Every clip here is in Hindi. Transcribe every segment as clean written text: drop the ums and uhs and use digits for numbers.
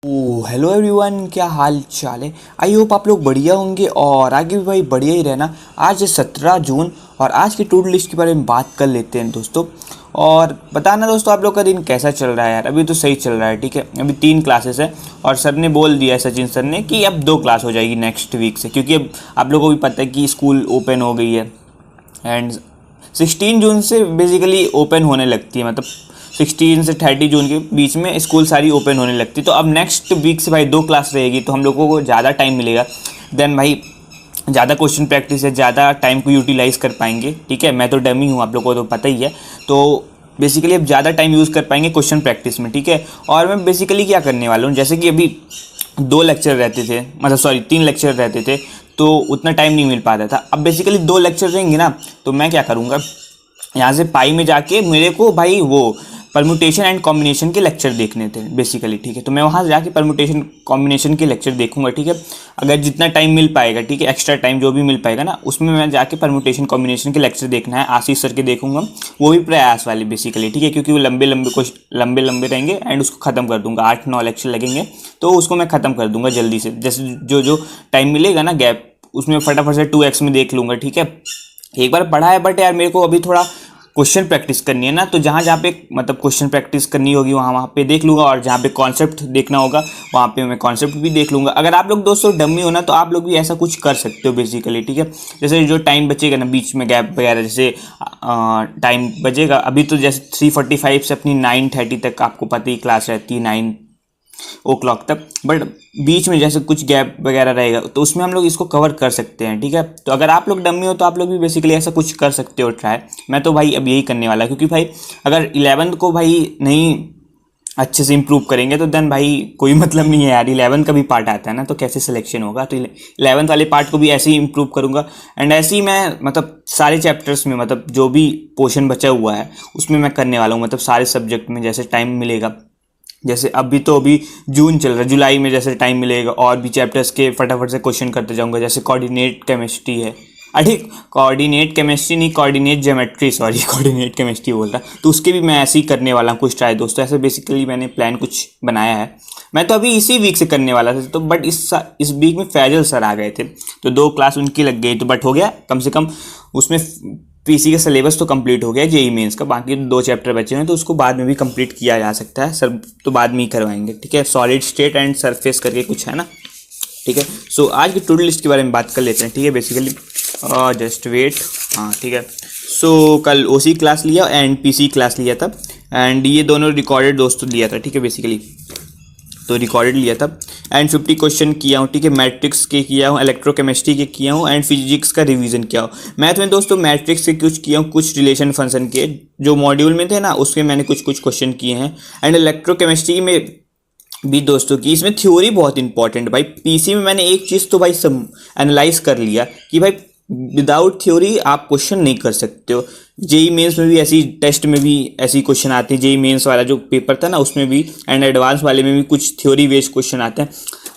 हेलो एवरीवन, क्या हाल चाल है। आई होप आप लोग बढ़िया होंगे और आगे भी भाई बढ़िया ही रहना। आज है 17 जून और आज की टू डू लिस्ट के बारे में बात कर लेते हैं दोस्तों। और बताना दोस्तों आप लोग का दिन कैसा चल रहा है यार। अभी तो सही चल रहा है, ठीक है। अभी 3 क्लासेस है और सर ने बोल दिया है, सचिन सर ने, कि अब 2 क्लास हो जाएगी नेक्स्ट वीक से, क्योंकि अब आप लोगों को भी पता है कि स्कूल ओपन हो गई है एंड 16 जून से बेसिकली ओपन होने लगती है, मतलब 16 से 30 जून के बीच में स्कूल सारी ओपन होने लगती है। तो अब नेक्स्ट वीक से भाई 2 क्लास रहेगी, तो हम लोगों को ज़्यादा टाइम मिलेगा। देन भाई ज़्यादा क्वेश्चन प्रैक्टिस है, ज़्यादा टाइम को यूटिलाइज़ कर पाएंगे, ठीक है। मैं तो डमी हूँ, आप लोगों को तो पता ही है। तो बेसिकली अब ज़्यादा टाइम यूज़ कर पाएंगे क्वेश्चन प्रैक्टिस में, ठीक है। और मैं बेसिकली क्या करने वाला हूँ, जैसे कि अभी 2 लेक्चर रहते थे, मतलब सॉरी 3 लेक्चर रहते थे, तो उतना टाइम नहीं मिल पाता था। अब बेसिकली 2 लेक्चर रहेंगे ना, तो मैं क्या करूँगा, यहाँ से पाई में जाके मेरे को भाई वो परमुटेशन एंड कॉम्बिनेशन के लेक्चर देखने थे बेसिकली, ठीक है। तो मैं वहाँ से जाके परमुटेशन कॉम्बिनेशन के लेक्चर देखूंगा, ठीक है। अगर जितना टाइम मिल पाएगा, ठीक है, एक्स्ट्रा टाइम जो भी मिल पाएगा ना, उसमें मैं जाके परमुटेशन कॉम्बिनेशन के लेक्चर देखना है। आशीष सर के देखूंगा, वो भी प्रयास वाले बेसिकली, ठीक है, क्योंकि वो लंबे लंबे रहेंगे एंड उसको ख़त्म कर दूंगा। 8-9 लेक्चर लगेंगे, तो उसको मैं ख़त्म कर दूंगा जल्दी से। जैसे जो टाइम मिलेगा ना गैप, उसमें फटाफट से 2x में देख लूँगा, ठीक है। एक बार पढ़ा है, बट यार मेरे को अभी थोड़ा क्वेश्चन प्रैक्टिस करनी है ना, तो जहाँ पे मतलब क्वेश्चन प्रैक्टिस करनी होगी वहाँ पे देख लूँगा, और जहाँ पे कॉन्सेप्ट देखना होगा वहाँ पे मैं कॉन्सेप्ट भी देख लूँगा। अगर आप लोग दोस्तों डमी हो ना, तो आप लोग भी ऐसा कुछ कर सकते हो बेसिकली, ठीक है। जैसे जो टाइम बचेगा ना बीच में गैप वगैरह, जैसे टाइम बचेगा अभी, तो जैसे 3:45 से अपनी 9:30 तक आपको पता ही क्लास रहती है, 9 o'clock तक। बट बीच में जैसे कुछ गैप वगैरह रहेगा, तो उसमें हम लोग इसको कवर कर सकते हैं, ठीक है। तो अगर आप लोग डमी हो तो आप लोग भी बेसिकली ऐसा कुछ कर सकते हो ट्राई। मैं तो भाई अब यही करने वाला, क्योंकि भाई अगर 11th को भाई नहीं अच्छे से इंप्रूव करेंगे तो देन भाई कोई मतलब नहीं है यार। 11th का भी पार्ट आता है ना, तो कैसे सिलेक्शन होगा। तो 11th वाले पार्ट को भी ऐसे ही इंप्रूव करूँगा एंड ऐसे ही मैं मतलब सारे चैप्टर्स में, मतलब जो भी पोर्शन बचा हुआ है उसमें मैं करने वाला हूँ, मतलब सारे सब्जेक्ट में जैसे टाइम मिलेगा। जैसे अभी जून चल रहा है, जुलाई में जैसे टाइम मिलेगा और भी चैप्टर्स के फटाफट से क्वेश्चन करते जाऊंगा। जैसे कोऑर्डिनेट केमिस्ट्री है, अरे कोऑर्डिनेट केमिस्ट्री नहीं, coordinate geometry, sorry coordinate chemistry बोल रहा, तो उसके भी मैं ऐसे ही करने वाला हूँ कुछ ट्राई दोस्तों। ऐसे बेसिकली मैंने प्लान कुछ बनाया है। मैं तो अभी इसी वीक से करने वाला था, तो बट इस वीक में फैजल सर आ गए थे, तो 2 क्लास उनकी लग गई, तो बट हो गया कम से कम। उसमें पीसी का सिलेबस तो कंप्लीट हो गया जेई मेंस का, बाकी 2 चैप्टर बचे हैं, तो उसको बाद में भी कंप्लीट किया जा सकता है। सर तो बाद में ही करवाएंगे, ठीक है। सॉलिड स्टेट एंड सरफेस करके कुछ है ना, ठीक है। सो आज की टू डू लिस्ट के बारे में बात कर लेते हैं, ठीक है। बेसिकली जस्ट वेट, हाँ ठीक है। सो कल ओसी क्लास लिया एंड पीसी क्लास लिया था, एंड ये दोनों रिकॉर्डेड दोस्तों लिया था, ठीक है। बेसिकली तो रिकॉर्डेड लिया था एंड 50 क्वेश्चन किया हूँ, ठीक है। मैट्रिक्स के किया हूँ, इलेक्ट्रोकेमिस्ट्री के किया हूँ एंड फिजिक्स का रिवीजन किया हूँ। मैथ में दोस्तों मैट्रिक्स के कुछ किया हूँ, कुछ रिलेशन फंक्शन के जो मॉड्यूल में थे ना, उसके मैंने कुछ क्वेश्चन किए हैं। एंड इलेक्ट्रोकेमिस्ट्री में भी दोस्तों की, इसमें थ्योरी बहुत इंपॉर्टेंट भाई। पीसी में मैंने एक चीज़ तो भाई सब एनालाइज कर लिया कि भाई विदाउट थ्योरी आप क्वेश्चन नहीं कर सकते हो। जेई मेंस में भी ऐसी, टेस्ट में भी ऐसी क्वेश्चन आते हैं। जेई मेंस वाला जो पेपर था ना, उसमें भी एंड एडवांस वाले में भी कुछ थ्योरी बेस्ड क्वेश्चन आते हैं।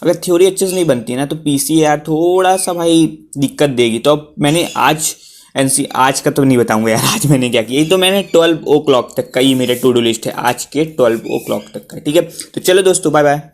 अगर थ्योरी अच्छे से नहीं बनती ना, तो पीसी यार थोड़ा सा भाई दिक्कत देगी। तो अब मैंने आज का तो नहीं बताऊंगा यार, आज मैंने क्या किया। ये तो मैंने 12 o'clock तक का ही मेरा टू डू लिस्ट है, आज के 12 o'clock तक का, ठीक है। तो चलो दोस्तों, बाय बाय।